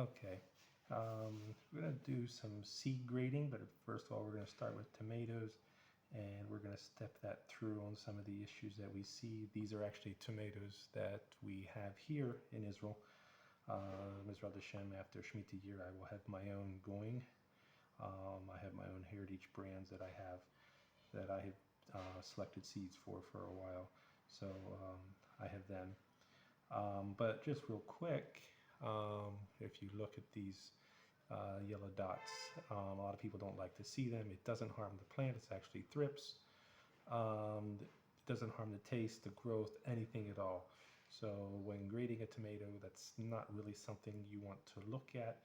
Okay, we're going to do some seed grading, but first of all, we're going to start with tomatoes, and we're going to step that through on some of the issues that we see. These are actually tomatoes that we have here in Israel. Mizrah Hashem, after Shemitah year, I will have my own going. I have my own heritage brands that I have selected seeds for a while. So I have them. But just real quick, if you look at these yellow dots, a lot of people don't like to see them. It doesn't harm the plant. It's actually thrips. It doesn't harm the taste, the growth, anything at all. So when grading a tomato, that's not really something you want to look at.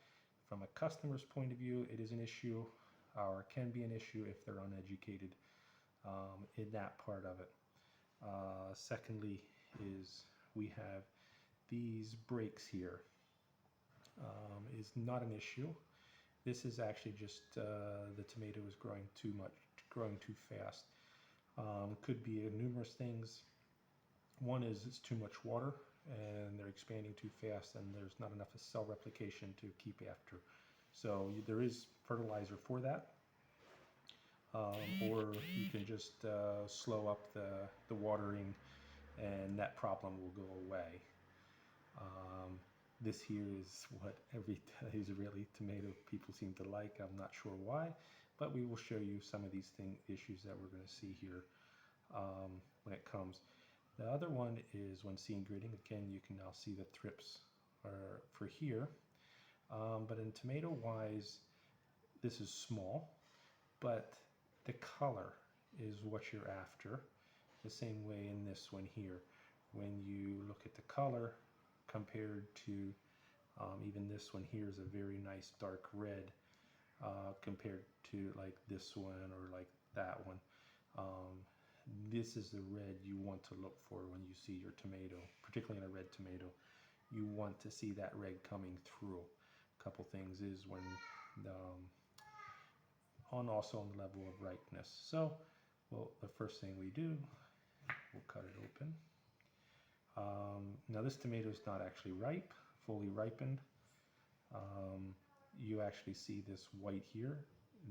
From a customer's point of view, it is an issue, or can be an issue if they're uneducated in that part of it. Secondly is we have these breaks here. Is not an issue. This is actually just the tomato is growing too fast. Could be numerous things. One is it's too much water and they're expanding too fast and there's not enough cell replication to keep after. So there is fertilizer for that. Or you can just slow up the watering and that problem will go away. This here is what every Israeli tomato people seem to like. I'm not sure why, but we will show you some of these issues that we're going to see here when it comes. The other one is when seed grading. Again, you can now see the thrips are for here. But in tomato wise, this is small, but the color is what you're after. The same way in this one here. When you look at the color compared to even this one here is a very nice dark red compared to like this one or like that one. This is the red you want to look for when you see your tomato, particularly in a red tomato. You want to see that red coming through. A couple things is when also on the level of ripeness. So, well, the first thing we do, we'll cut it open. Now this tomato is not actually ripe, fully ripened. You actually see this white here.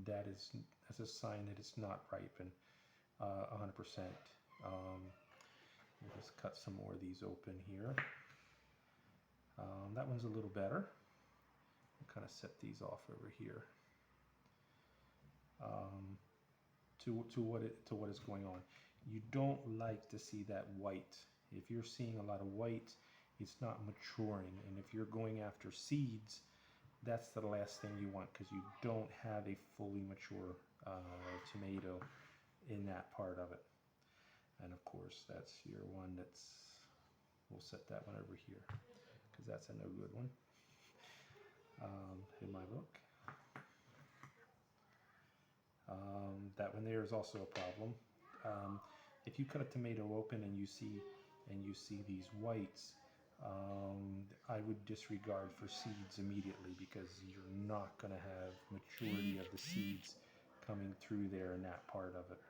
That's a sign that it's not ripened 100%. We'll just cut some more of these open here. That one's a little better. We'll kind of set these off over here to what is going on. You don't like to see that white. If you're seeing a lot of white, it's not maturing, and if you're going after seeds, that's the last thing you want because you don't have a fully mature tomato in that part of it. And of course, that's your one we'll set that one over here because that's a no good one in my book. That one there is also a problem. If you cut a tomato open and you see these whites, I would disregard for seeds immediately because you're not going to have maturity of the seeds coming through there in that part of it.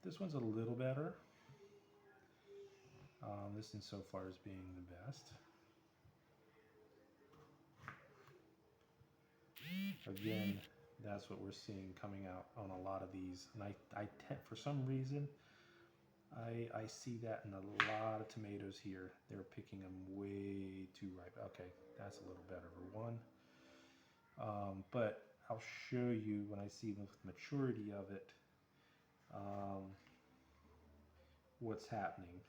This one's a little better. This one so far is being the best. Again, that's what we're seeing coming out on a lot of these, and I for some reason I see that in a lot of tomatoes here. They're picking them way too ripe. Okay, that's a little better for one. But I'll show you when I see the maturity of it what's happening.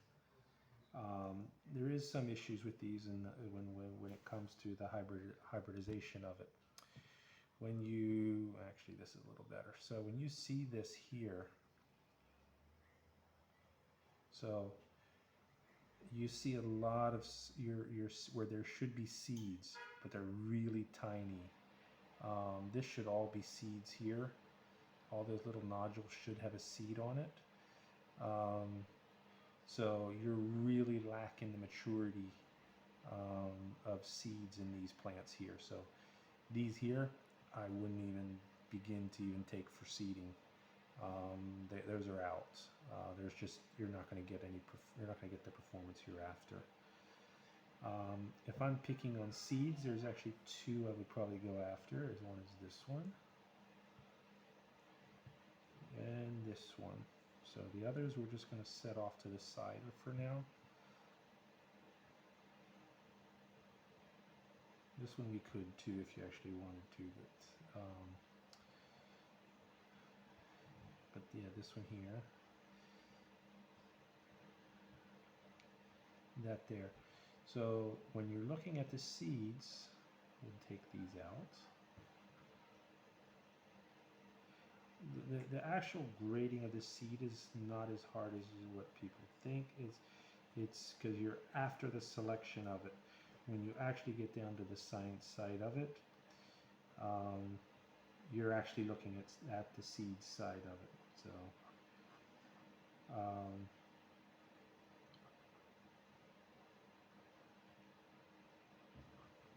There is some issues with these when it comes to the hybridization of it. When you, actually this is a little better. So when you see this here, so you see a lot of where there should be seeds, but they're really tiny. This should all be seeds here. All those little nodules should have a seed on it. So you're really lacking the maturity of seeds in these plants here. So these here, I wouldn't even begin to even take for seeding. Those are out. There's just you're not going to get the performance you're after. If I'm picking on seeds, there's actually two I would probably go after. One is this one and this one. So the others we're just going to set off to the side for now. This one we could too if you actually wanted to, but yeah, this one here, that there. So when you're looking at the seeds, we'll take these out. The actual grading of the seed is not as hard as what people think. It's because you're after the selection of it. When you actually get down to the science side of it, you're actually looking at the seed side of it.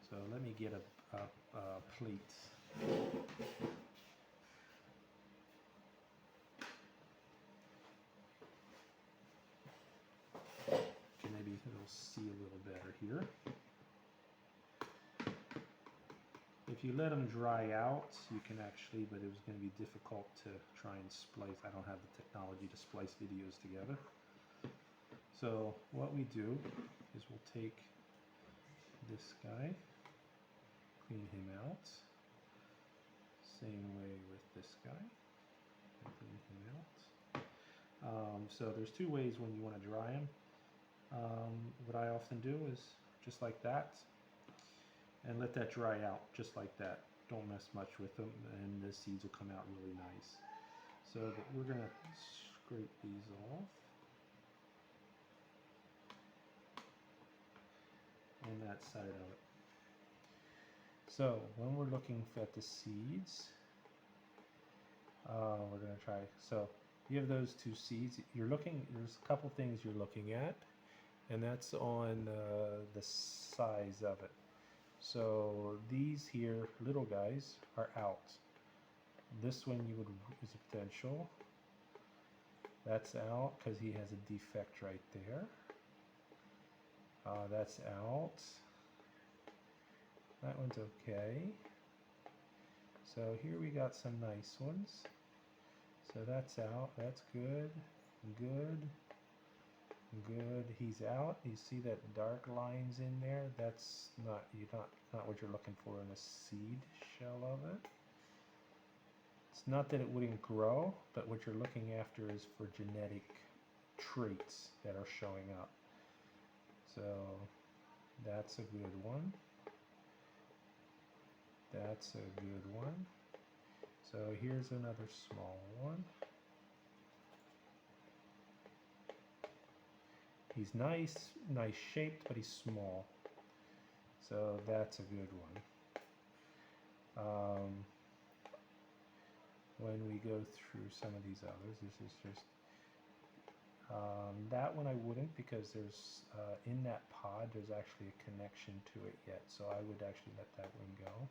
So let me get a plate. Okay, maybe it'll see a little better here. If you let them dry out, you can actually, but it was going to be difficult to try and splice. I don't have the technology to splice videos together. So what we do is we'll take this guy, clean him out. Same way with this guy, clean him out. So there's two ways when you want to dry them. What I often do is just like that, and let that dry out just like that. Don't mess much with them, and the seeds will come out really nice. So we're going to scrape these off. On that side of it. So when we're looking at the seeds, we're going to try. So you have those two seeds. You're looking. There's a couple things you're looking at, and that's on the size of it. So these here, little guys, are out. This one is a potential. That's out because he has a defect right there. That's out. That one's okay. So here we got some nice ones. So that's out. That's good. Good. Good. He's out. You see that dark lines in there? That's not not what you're looking for in a seed shell of it. It's not that it wouldn't grow, but what you're looking after is for genetic traits that are showing up. So that's a good one. That's a good one. So here's another small one. He's nice shaped, but he's small. So that's a good one. When we go through some of these others, this is just that one I wouldn't, because there's in that pod there's actually a connection to it yet, so I would actually let that one go.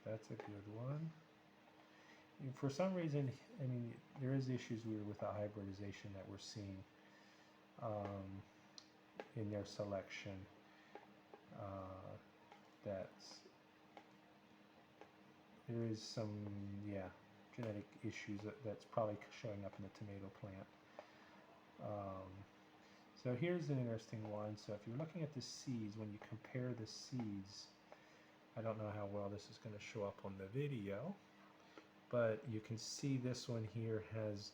That's a good one. For some reason, I mean, there is issues with the hybridization that we're seeing in their selection. There is some, genetic issues that's probably showing up in the tomato plant. So here's an interesting one. So if you're looking at the seeds, when you compare the seeds, I don't know how well this is going to show up on the video, but you can see this one here is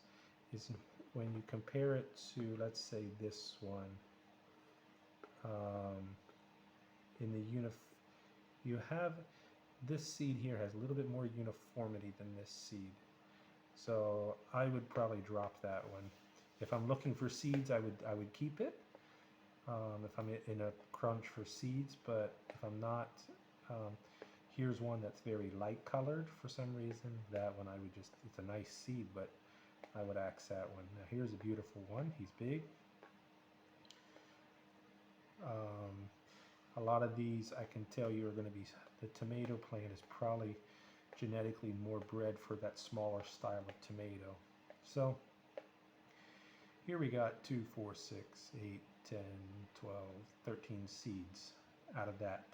when you compare it to, let's say, this one, you have this seed here has a little bit more uniformity than this seed. So I would probably drop that one. If I'm looking for seeds, I would keep it. If I'm in a crunch for seeds, but if I'm not, here's one that's very light colored for some reason. That one I would just, it's a nice seed, but I would axe that one. Now here's a beautiful one. He's big. A lot of these I can tell you are going to be, the tomato plant is probably genetically more bred for that smaller style of tomato. So here we got 2, 4, 6, 8, 10, 12, 13 seeds out of that.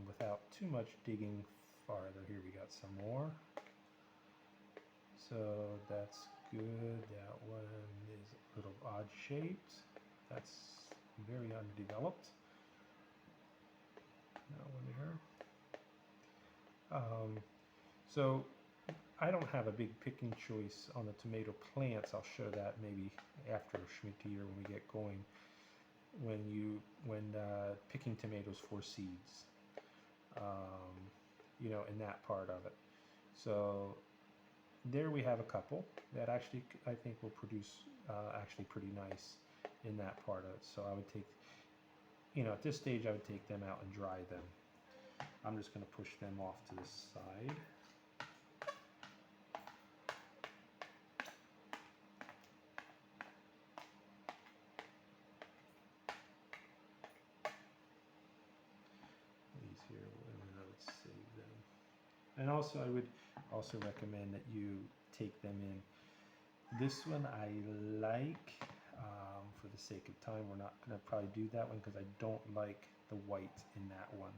Without too much digging farther, here we got some more. So that's good. That one is a little odd shaped. That's very underdeveloped. That one there. So I don't have a big picking choice on the tomato plants. I'll show that maybe after Shemitah year when we get going. When picking tomatoes for seeds, you know, in that part of it. So there we have a couple that actually I think will produce actually pretty nice in that part of it. So I would take, you know, at this stage I would take them out and dry them. I'm just going to push them off to the side. These here, and then I would save them. And also I would also recommend that you take them in. This one I like, for the sake of time, we're not going to probably do that one because I don't like the white in that one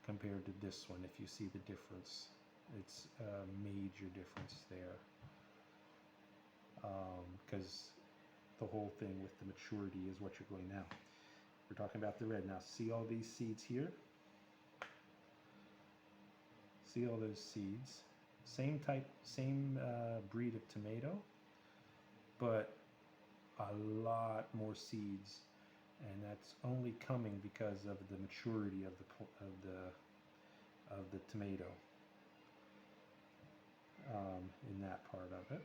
compared to this one. If you see the difference, it's a major difference there, because the whole thing with the maturity is what you're going now. We're talking about the red now. See all these seeds here? See all those seeds? Same type, same breed of tomato, but a lot more seeds, and that's only coming because of the maturity of the tomato in that part of it.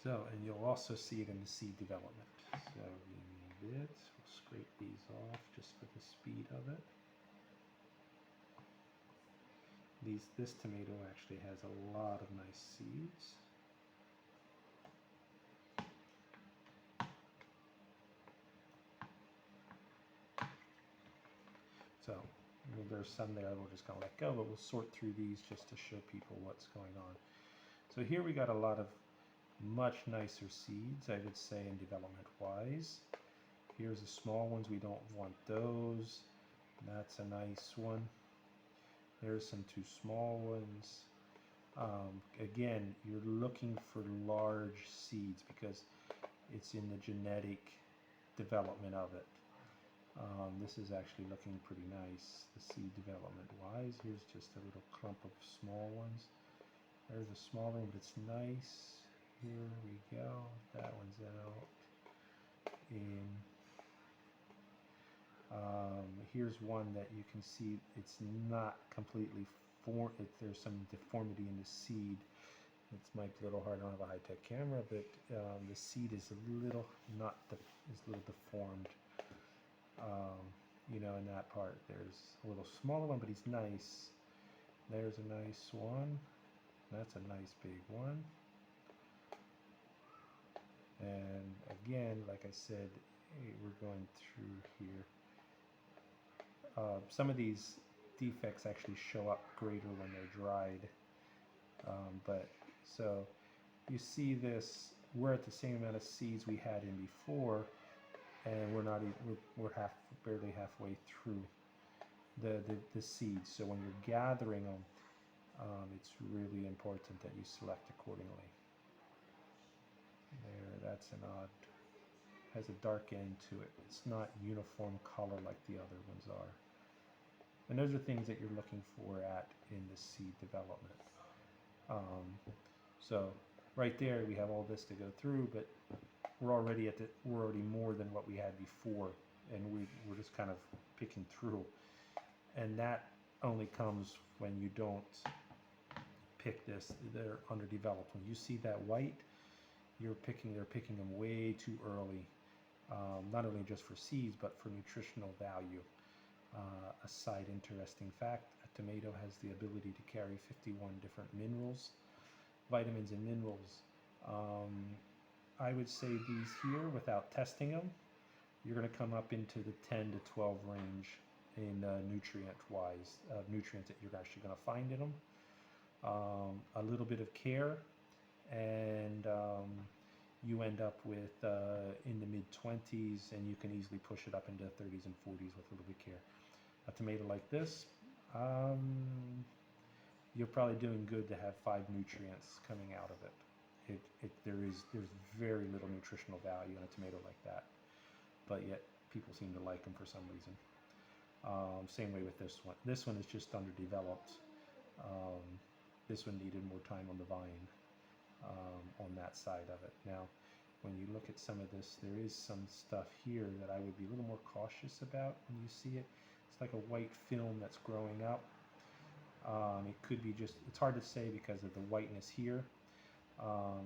So, and you'll also see it in the seed development. So give me a bit. We'll scrape these off just for the speed of it. This tomato actually has a lot of nice seeds. So there's some there we're just going to let go, but we'll sort through these just to show people what's going on. So here we got a lot of much nicer seeds, I would say, in development wise. Here's the small ones, we don't want those. That's a nice one. There's some too small ones. Again, you're looking for large seeds because it's in the genetic development of it. This is actually looking pretty nice, the seed development wise. Here's just a little clump of small ones. There's a small one, but it's nice. Here we go. That one's out. Here's one that you can see it's not completely formed. There's some deformity in the seed. It might be a little hard. I don't have a high-tech camera, but the seed is a little deformed. You know, in that part, there's a little smaller one, but he's nice. There's a nice one. That's a nice big one. And again, like I said, we're going through here. Some of these defects actually show up greater when they're dried. But so you see this, we're at the same amount of seeds we had in before, and we're barely halfway through the seeds. So when you're gathering them, it's really important that you select accordingly. There, that's an odd, has a dark end to it. It's not uniform color like the other ones are. And those are things that you're looking for in the seed development. So right there we have all this to go through, but we're already more than what we had before, and we're just kind of picking through. And that only comes when you don't pick this. They're underdeveloped. When you see that white, they're picking them way too early, not only just for seeds, but for nutritional value. A side interesting fact, a tomato has the ability to carry 51 different minerals, vitamins and minerals. I would say these here, without testing them, you're going to come up into the 10 to 12 range in nutrient-wise, nutrients that you're actually going to find in them. A little bit of care, and you end up with in the mid-20s, and you can easily push it up into 30s and 40s with a little bit of care. A tomato like this, you're probably doing good to have 5 nutrients coming out of it. There's very little nutritional value in a tomato like that, but yet people seem to like them for some reason. Same way with this one. This one is just underdeveloped. This one needed more time on the vine on that side of it. Now, when you look at some of this, there is some stuff here that I would be a little more cautious about when you see it. It's like a white film that's growing up. It could be just, it's hard to say because of the whiteness here.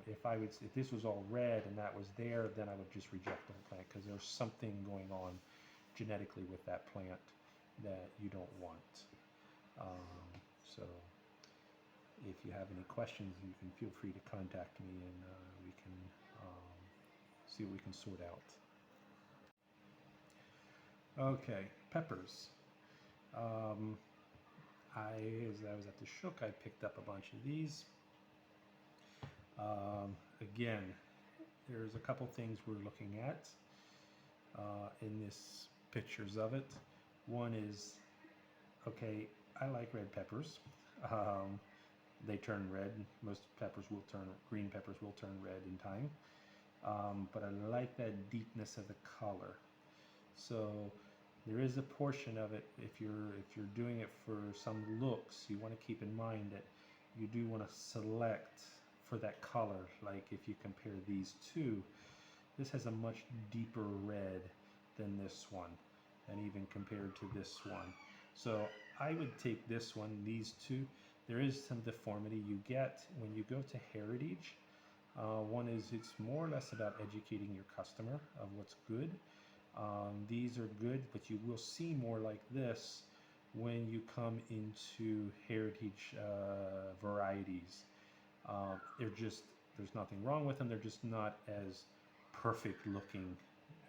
If this was all red and that was there, then I would just reject the plant because there's something going on genetically with that plant that you don't want. So if you have any questions, you can feel free to contact me, and we can see what we can sort out. Okay, peppers. As I was at the Shook, I picked up a bunch of these. Again, there's a couple things we're looking at in this pictures of it. One is, okay, I like red peppers. They turn red. Most peppers will turn, green peppers will turn red in time. But I like that deepness of the color. So there is a portion of it, if you're doing it for some looks, you want to keep in mind that you do want to select for that color. Like if you compare these two, this has a much deeper red than this one, and even compared to this one. So I would take this one, these two. There is some deformity you get when you go to heritage. One is it's more or less about educating your customer of what's good. These are good, but you will see more like this when you come into heritage varieties. There's nothing wrong with them, they're just not as perfect looking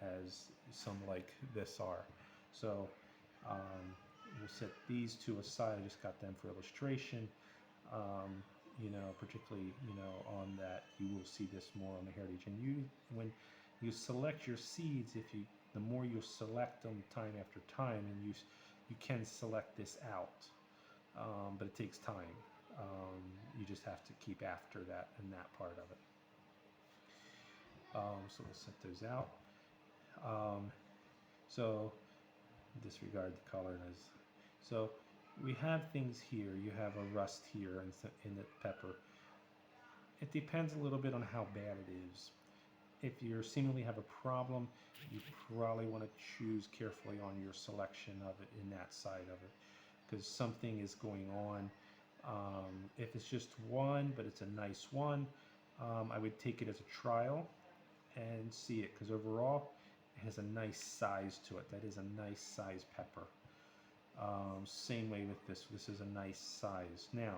as some like this are. So we'll set these two aside. I just got them for illustration. Particularly, on that, you will see this more on the heritage. And when you select your seeds, the more you select them time after time, and you can select this out, but it takes time. You just have to keep after that and that part of it. So we'll set those out. So disregard the color. So we have things here. You have a rust here in the pepper. It depends a little bit on how bad it is. If you seemingly have a problem, you probably want to choose carefully on your selection of it in that side of it, because something is going on. If it's just one, but it's a nice one, I would take it as a trial and see it, because overall it has a nice size to it. That is a nice size pepper. Same way with this. This is a nice size. Now,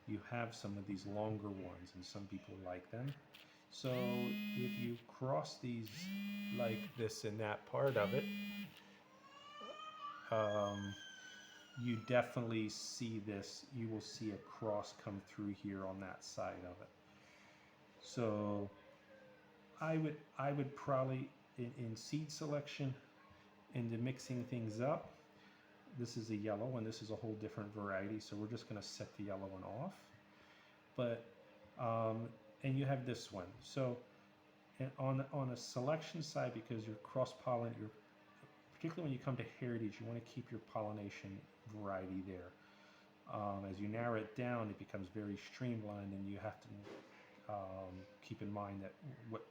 you have some of these longer ones, and some people like them. So if you cross these like this in that part of it, you definitely see this. You will see a cross come through here on that side of it. So I would probably, in seed selection, into mixing things up, this is a yellow and this is a whole different variety, so we're just going to set the yellow one off. But and you have this one. So on a selection side, because you're cross-pollen, particularly when you come to heritage, you want to keep your pollination variety there. As you narrow it down, it becomes very streamlined, and you have to keep in mind that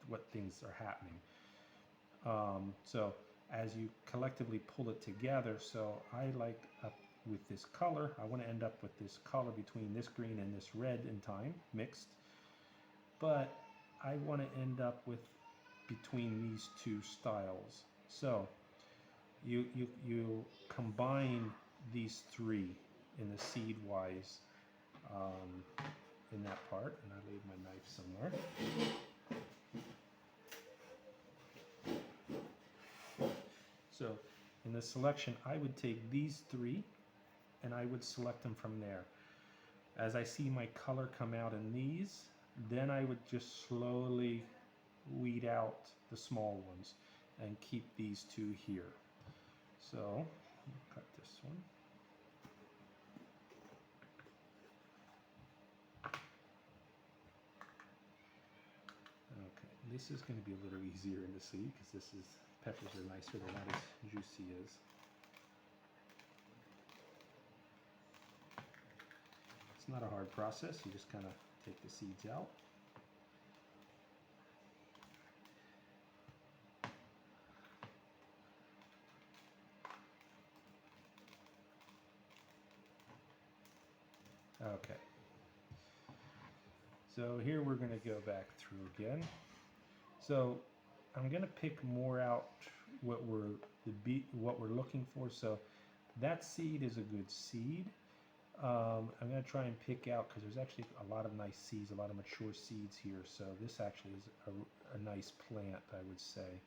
what things are happening. So as you collectively pull it together, so I like with this color, I want to end up with this color between this green and this red in time, mixed. But I want to end up with between these two styles. So you combine these three in the seed wise in that part, and I leave my knife somewhere. So in the selection, I would take these three and I would select them from there. As I see my color come out in these, then I would just slowly weed out the small ones and keep these two here. So cut this one. Okay, this is going to be a little easier to see because this is, peppers are nicer, they're not as juicy as. It's not a hard process, you just kind of take the seeds out. Okay. So here we're going to go back through again. So I'm going to pick more out what we're looking for. So that seed is a good seed. I'm going to try and pick out, because there's actually a lot of nice seeds, a lot of mature seeds here. So this actually is a nice plant, I would say.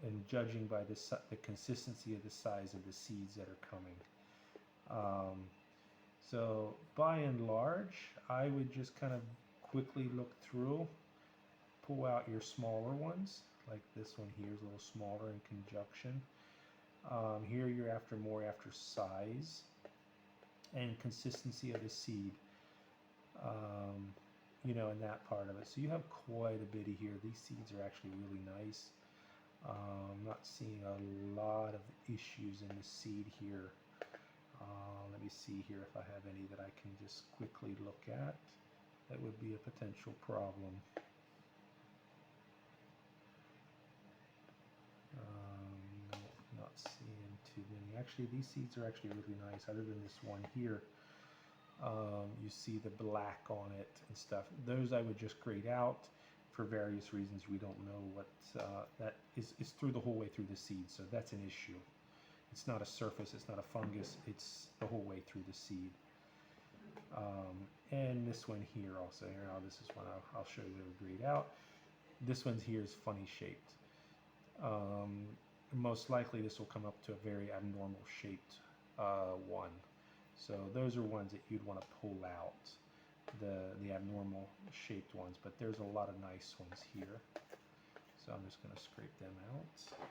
And judging by the consistency of the size of the seeds that are coming. So by and large, I would just kind of quickly look through, pull out your smaller ones, like this one here is a little smaller in conjunction. Here you're more after size and consistency of the seed, you know, in that part of it. So you have quite a bit here. These seeds are actually really nice. I'm not seeing a lot of issues in the seed here. Let me see here if I have any that I can just quickly look at. That would be a potential problem. No, not seeing too many. Actually, these seeds are actually really nice. Other than this one here, you see the black on it and stuff. Those I would just grade out for various reasons. We don't know what that is through the whole way through the seed, so that's an issue. It's not a surface, it's not a fungus, it's the whole way through the seed. And this one here also, here now this is one I'll show you the grade out. This one here is funny shaped. Most likely this will come up to a very abnormal shaped one. So those are ones that you'd want to pull out, the abnormal shaped ones, but there's a lot of nice ones here. So I'm just going to scrape them out.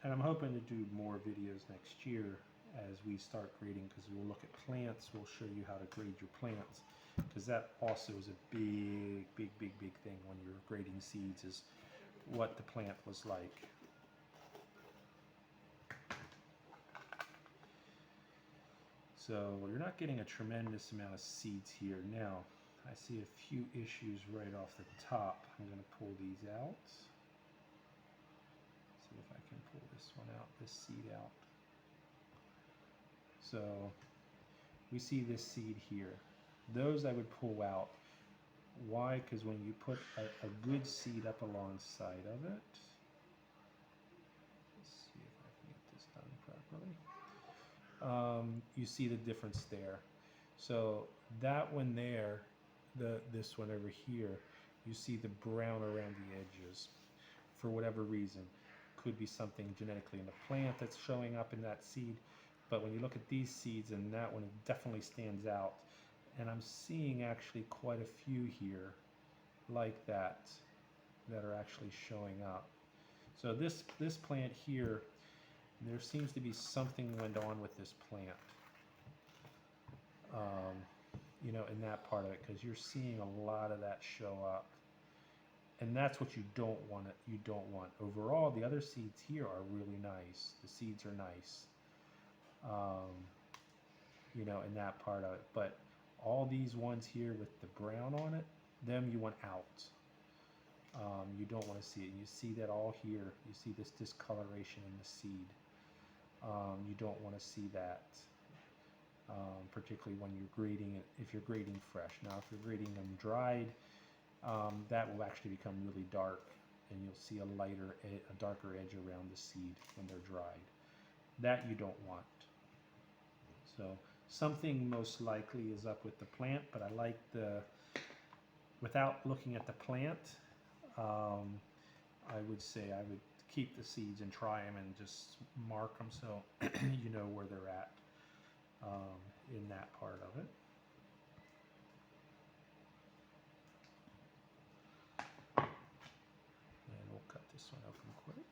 And I'm hoping to do more videos next year as we start grading, because we'll look at plants, we'll show you how to grade your plants, because that also is a big thing when you're grading seeds, is what the plant was like. So you're not getting a tremendous amount of seeds here. Now, I see a few issues right off the top. I'm going to pull these out. See if I can pull this one out, this seed out. So we see this seed here. Those I would pull out. Why? Because when you put a good seed up alongside of it, let's see if I can get this done properly. You see the difference there. So that one there, this one over here, you see the brown around the edges for whatever reason. Could be something genetically in the plant that's showing up in that seed, but when you look at these seeds and that one, it definitely stands out. And I'm seeing actually quite a few here like that are actually showing up. So this plant here, there seems to be something went on with this plant, you know, in that part of it, because you're seeing a lot of that show up. And that's what you don't want. You don't want. Overall, the other seeds here are really nice. The seeds are nice, you know, in that part of it. But all these ones here with the brown on it, them you want out. You don't want to see it. You see that all here. You see this discoloration in the seed. You don't want to see that, particularly when you're grading it. If you're grading fresh. Now, if you're grading them dried, that will actually become really dark, and you'll see a darker edge around the seed when they're dried. That you don't want. So Something most likely is up with the plant, but I like without looking at the plant, I would say I would keep the seeds and try them and just mark them so you know where they're at in that part of it. And we'll cut this one open quick.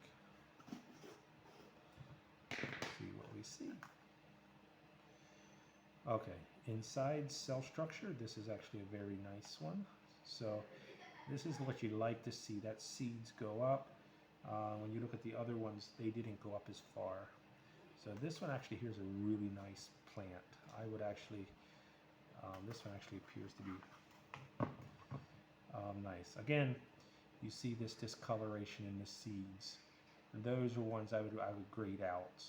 See what we see. Okay, inside cell structure, this is actually a very nice one. So this is what you like to see, that seeds go up. When you look at the other ones, they didn't go up as far. So this one actually here is a really nice plant. I would actually, this one actually appears to be nice. Again, you see this discoloration in the seeds. And those are ones I would grade out.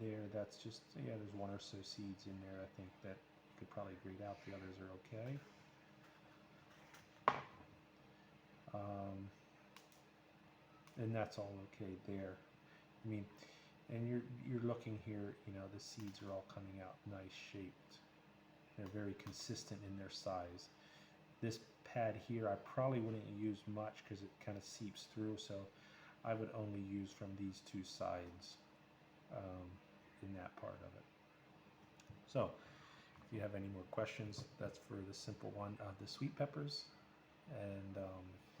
There, that's just, yeah, there's one or so seeds in there. I think that you could probably grade out. The others are okay. And that's all okay there. I mean, and you're looking here, you know, the seeds are all coming out nice shaped. They're very consistent in their size. This pad here, I probably wouldn't use much because it kind of seeps through, so I would only use from these two sides in that part of it. So, if you have any more questions, that's for the simple one of the sweet peppers. And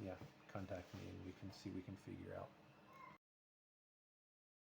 yeah, contact me and we can see what we can figure out.